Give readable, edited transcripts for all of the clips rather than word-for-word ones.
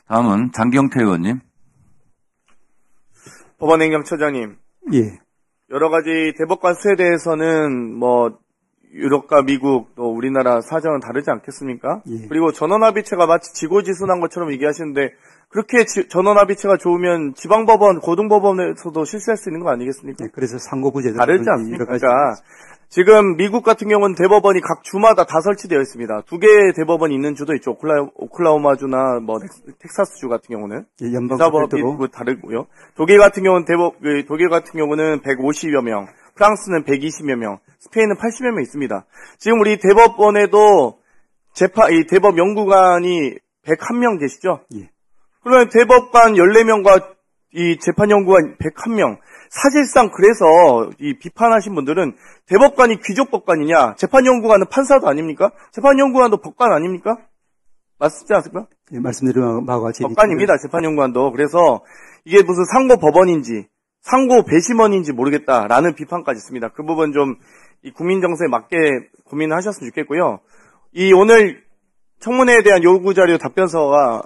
다음은 장경태 의원님. 법원행정처장님. 예. 여러 가지 대법관 수에 대해서는 유럽과 미국 또 우리나라 사정은 다르지 않겠습니까? 예. 그리고 전원합의체가 마치 지고지순한 것처럼 얘기하시는데 그렇게 전원합의체가 좋으면 지방법원, 고등법원에서도 실시할 수 있는 거 아니겠습니까? 예. 그래서 상고부제 다르지 않습니까? 그러니까 지금 미국 같은 경우는 대법원이 각 주마다 다 설치되어 있습니다. 2개의 대법원이 있는 주도 있죠. 오클라호마주나 텍사스주 같은 경우는 예, 사법이 다르고요. 독일 같은 경우는 150여 명, 프랑스는 120여 명, 스페인은 80여 명 있습니다. 지금 우리 대법원에도 이 대법 연구관이 101명 계시죠? 예. 그러면 대법관 14명과 이 재판연구관 101명. 사실상 그래서 이 비판하신 분들은 대법관이 귀족법관이냐, 재판연구관은 판사도 아닙니까? 재판연구관도 법관 아닙니까? 맞지 않습니까? 예, 말씀드린 바와 같이 법관입니다. 재판연구관도. 그래서 이게 무슨 상고법원인지 상고 배심원인지 모르겠다라는 비판까지 있습니다. 그 부분 좀 이 국민 정서에 맞게 고민하셨으면 좋겠고요. 이 오늘 청문회에 대한 요구 자료 답변서가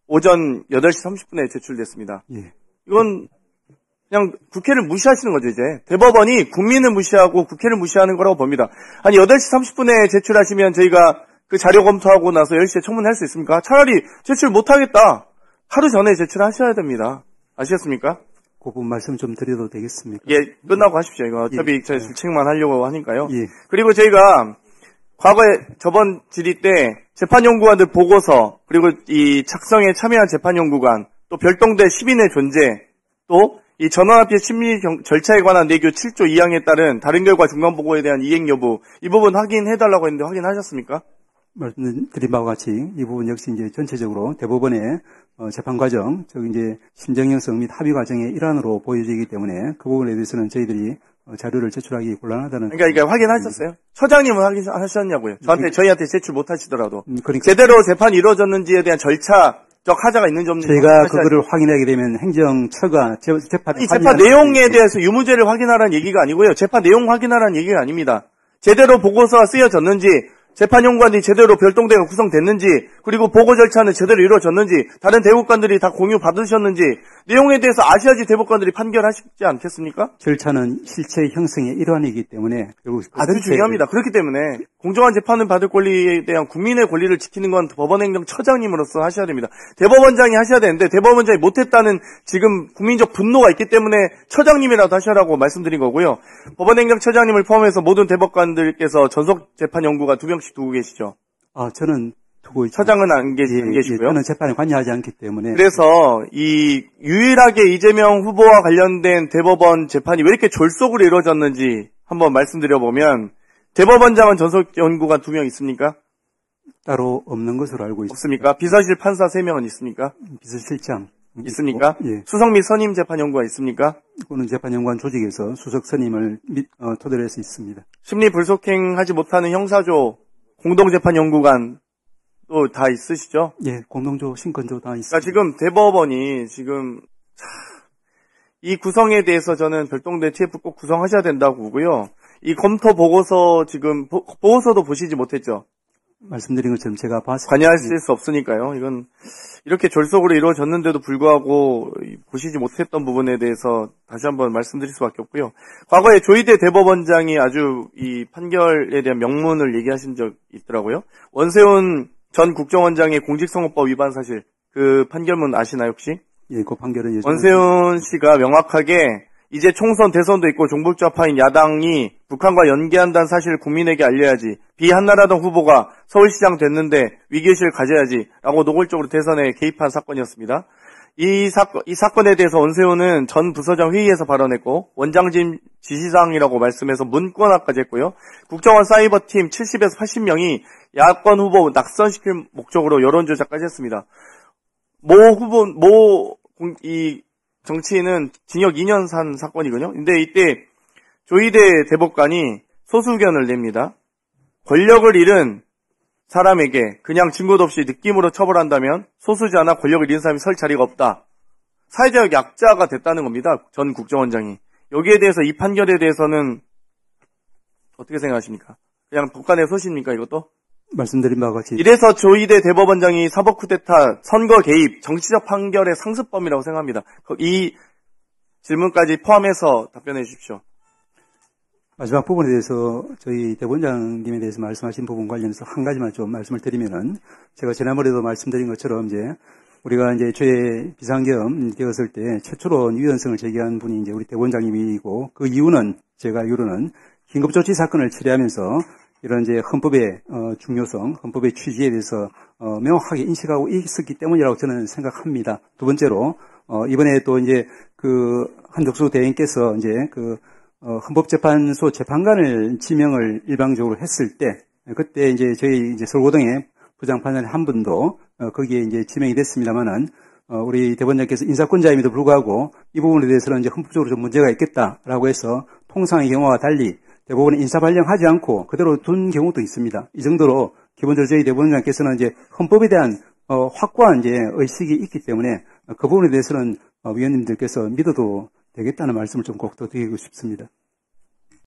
오전 8시 30분에 제출됐습니다. 예. 이건 그냥 국회를 무시하시는 거죠, 이제. 대법원이 국민을 무시하고 국회를 무시하는 거라고 봅니다. 아니, 8시 30분에 제출하시면 저희가 그 자료 검토하고 나서 10시에 청문회 할 수 있습니까? 차라리 제출 못하겠다. 하루 전에 제출하셔야 됩니다. 아시겠습니까? 그 부분 말씀 좀 드려도 되겠습니까? 예, 끝나고 하십시오. 이거 어차피 예. 저희 질책만 하려고 하니까요. 예. 그리고 저희가 과거에 저번 질의 때 재판연구관들 보고서 그리고 이 작성에 참여한 재판연구관 또 별동대 10인의 존재 또 이 전원합의 심리 절차에 관한 내규 7조 2항에 따른 다른 결과 중간보고에 대한 이행 여부 이 부분 확인해달라고 했는데 확인하셨습니까? 말씀드린 바와 같이 이 부분 역시 이제 전체적으로 대법원의 재판 과정, 즉 이제 심정 형성 및 합의 과정의 일환으로 보여지기 때문에 그 부분에 대해서는 저희들이 자료를 제출하기 곤란하다는. 그러니까 이게 확인하셨어요? 처장님은 확인하셨냐고요? 저희한테 제출 못하시더라도 그러니까 제대로 재판이 이루어졌는지에 대한 절차적 하자가 있는지 없는지 저희가 그거를 확인하게 되면 행정처가 재판 내용에 대해서 유무죄를 확인하라는 얘기가 아니고요. 재판 내용 확인하라는 얘기가 아닙니다. 제대로 보고서가 쓰여졌는지 재판연구관이 제대로 별동대가 구성됐는지 그리고 보고 절차는 제대로 이루어졌는지 다른 대법관들이 다 공유 받으셨는지 내용에 대해서 아셔야지 대법관들이 판결하시지 않겠습니까? 절차는 실체 형성의 일환이기 때문에 결국 아주 중요합니다. 그렇기 때문에 공정한 재판을 받을 권리에 대한 국민의 권리를 지키는 건 법원행정처장님으로서 하셔야 됩니다. 대법원장이 하셔야 되는데 대법원장이 못했다는 지금 국민적 분노가 있기 때문에 처장님이라도 하셔라고 말씀드린 거고요. 법원행정처장님을 포함해서 모든 대법관들께서 전속재판연구가 2명씩 두고 계시죠? 저는 두고 있죠. 처장은 안 계시고요. 저는 재판에 관여하지 않기 때문에. 그래서 이 유일하게 이재명 후보와 관련된 대법원 재판이 왜 이렇게 졸속으로 이루어졌는지 한번 말씀드려보면 대법원장은 전속연구관 2명 있습니까? 따로 없는 것으로 알고 있습니다. 없습니까? 비서실 판사 3명은 있습니까? 비서실장. 있습니까? 예. 수석 및 선임 재판연구관 있습니까? 그거는 재판연구관 조직에서 수석 선임을 토대로 해서 있습니다. 심리 불속행하지 못하는 형사조 공동재판연구관 또 다 있으시죠? 예, 공동조, 신건조 다 있습니다. 그러니까 지금 대법원이 지금 이 구성에 대해서 저는 별동대 TF 꼭 구성하셔야 된다고 보고요. 이 검토 보고서 지금 보고서도 보시지 못했죠? 말씀드린 것처럼 제가 봤을 관여하실 수 없으니까요. 이건 이렇게 졸속으로 이루어졌는데도 불구하고 보시지 못했던 부분에 대해서 다시 한번 말씀드릴 수밖에 없고요. 과거에 조희대 대법원장이 아주 이 판결에 대한 명문을 얘기하신 적 있더라고요. 원세훈 전 국정원장의 공직선거법 위반 사실 그 판결문 아시나요 혹시? 예, 그 판결은 원세훈 씨가 명확하게 이제 총선 대선도 있고 종북좌파인 야당이 북한과 연계한다는 사실을 국민에게 알려야지. 비한나라당 후보가 서울시장 됐는데 위기의식을 가져야지 라고 노골적으로 대선에 개입한 사건이었습니다. 이 사건에 대해서 원세훈은 전 부서장 회의에서 발언했고 원장진 지시사항이라고 말씀해서 문건화까지 했고요. 국정원 사이버팀 70에서 80명이 야권 후보 낙선시킬 목적으로 여론조사까지 했습니다. 이 정치인은 징역 2년 산 사건이거든요. 근데 이때 조희대 대법관이 소수 의견을 냅니다. 권력을 잃은 사람에게 그냥 증거도 없이 느낌으로 처벌한다면 소수자나 권력을 잃은 사람이 설 자리가 없다. 사회적 약자가 됐다는 겁니다. 전 국정원장이. 여기에 대해서 이 판결에 대해서는 어떻게 생각하십니까? 그냥 법관의 소신입니까 이것도? 말씀드린 바와 같이 이래서 조희대 대법원장이 사법 쿠데타, 선거 개입, 정치적 판결의 상습범이라고 생각합니다. 이 질문까지 포함해서 답변해 주십시오. 마지막 부분에 대해서 저희 대법원장님에 대해서 말씀하신 부분 관련해서 한 가지만 좀 말씀을 드리면은 제가 지난번에도 말씀드린 것처럼 이제 우리가 이제 죄 비상계엄 되었을 때 최초로 유연성을 제기한 분이 이제 우리 대법원장님이고 그 이유는 제가 알기로는 긴급조치 사건을 처리하면서 이런 이제 헌법의 중요성, 헌법의 취지에 대해서 명확하게 인식하고 있었기 때문이라고 저는 생각합니다. 두 번째로 이번에 또 이제 그 한덕수 대행께서 이제 그 헌법재판소 재판관을 지명을 일방적으로 했을 때 그때 이제 저희 이제 서울고등의 부장판사님 한 분도 거기에 이제 지명이 됐습니다만은 우리 대법원장께서 인사권자임에도 불구하고 이 부분에 대해서는 이제 헌법적으로 좀 문제가 있겠다라고 해서 통상의 경우와 달리 대법원에 인사 발령하지 않고 그대로 둔 경우도 있습니다. 이 정도로 기본적으로 저희 대법원장께서는 이제 헌법에 대한 확고한 이제 의식이 있기 때문에 그 부분에 대해서는 위원님들께서 믿어도 되겠다는 말씀을 좀 꼭 더 드리고 싶습니다.